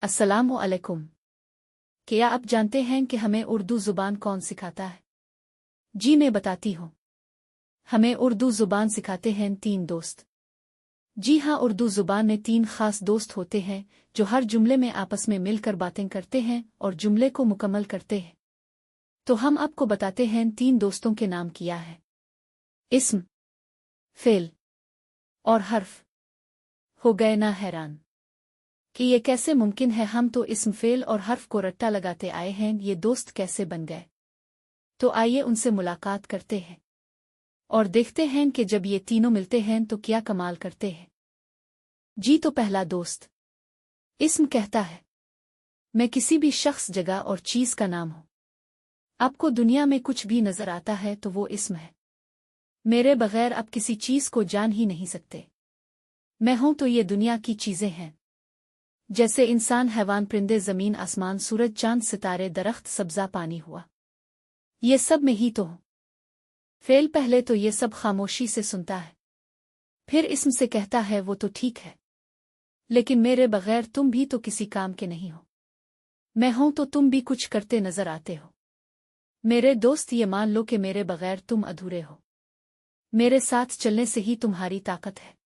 अस्सलामु अलैकुम। क्या आप जानते हैं कि हमें उर्दू ज़ुबान कौन सिखाता है? जी मैं बताती हूँ। हमें उर्दू ज़ुबान सिखाते हैं 3 दोस्त। जी हाँ, उर्दू ज़ुबान में 3 ख़ास दोस्त होते हैं जो हर जुमले में आपस में मिलकर बातें करते हैं और जुमले को मुकम्मल करते हैं। तो हम आपको बताते हैं 3 दोस्तों के नाम क्या है। इस्म, फ़ेल और हर्फ। हो गए ना हैरान कि ये कैसे मुमकिन है? हम तो इस्म, फ़ेल और हर्फ को रट्टा लगाते आए हैं, ये दोस्त कैसे बन गए? तो आइए उनसे मुलाकात करते हैं और देखते हैं कि जब ये तीनों मिलते हैं तो क्या कमाल करते हैं। जी तो पहला दोस्त इस्म कहता है, मैं किसी भी शख्स, जगह और चीज़ का नाम हूँ। आपको दुनिया में कुछ भी नजर आता है तो वो इस्म है। मेरे बगैर आप किसी चीज़ को जान ही नहीं सकते। मैं हूं तो ये दुनिया की चीज़ें हैं, जैसे इंसान, हैवान, परिंदे, ज़मीन, आसमान, सूरज, चांद, सितारे, दरख्त, सब्ज़ा, पानी हुआ। ये सब में ही तो हूँ। फ़ेल पहले तो ये सब खामोशी से सुनता है, फिर इस्म से कहता है वो तो ठीक है, लेकिन मेरे बगैर तुम भी तो किसी काम के नहीं हो। मैं हूं तो तुम भी कुछ करते नजर आते हो। मेरे दोस्त, ये मान लो कि मेरे बगैर तुम अधूरे हो। मेरे साथ चलने से ही तुम्हारी ताकत है।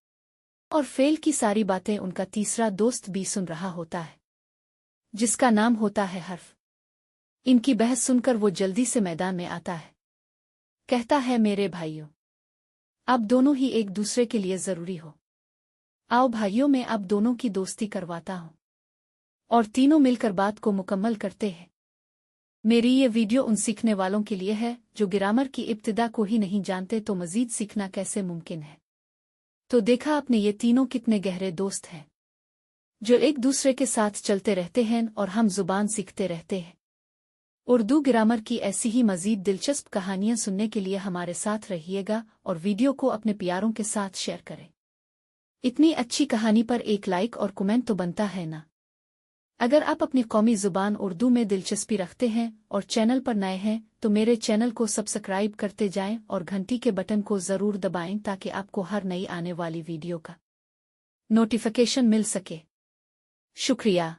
और फ़ेल की सारी बातें उनका तीसरा दोस्त भी सुन रहा होता है, जिसका नाम होता है हर्फ। इनकी बहस सुनकर वो जल्दी से मैदान में आता है। कहता है, मेरे भाइयों, आप दोनों ही एक दूसरे के लिए ज़रूरी हो। आओ भाइयों, मैं आप दोनों की दोस्ती करवाता हूँ। और तीनों मिलकर बात को मुकम्मल करते हैं। मेरी ये वीडियो उन सीखने वालों के लिए है जो ग्रामर की इब्तिदा को ही नहीं जानते, तो मज़ीद सीखना कैसे मुमकिन है। तो देखा आपने, ये तीनों कितने गहरे दोस्त हैं जो एक दूसरे के साथ चलते रहते हैं और हम ज़ुबान सीखते रहते हैं। उर्दू ग्रामर की ऐसी ही मज़ीद दिलचस्प कहानियाँ सुनने के लिए हमारे साथ रहिएगा और वीडियो को अपने प्यारों के साथ शेयर करें। इतनी अच्छी कहानी पर एक लाइक और कमेंट तो बनता है ना। अगर आप अपनी कौमी ज़ुबान उर्दू में दिलचस्पी रखते हैं और चैनल पर नए हैं तो मेरे चैनल को सब्सक्राइब करते जाएं और घंटी के बटन को ज़रूर दबाएं ताकि आपको हर नई आने वाली वीडियो का नोटिफिकेशन मिल सके। शुक्रिया।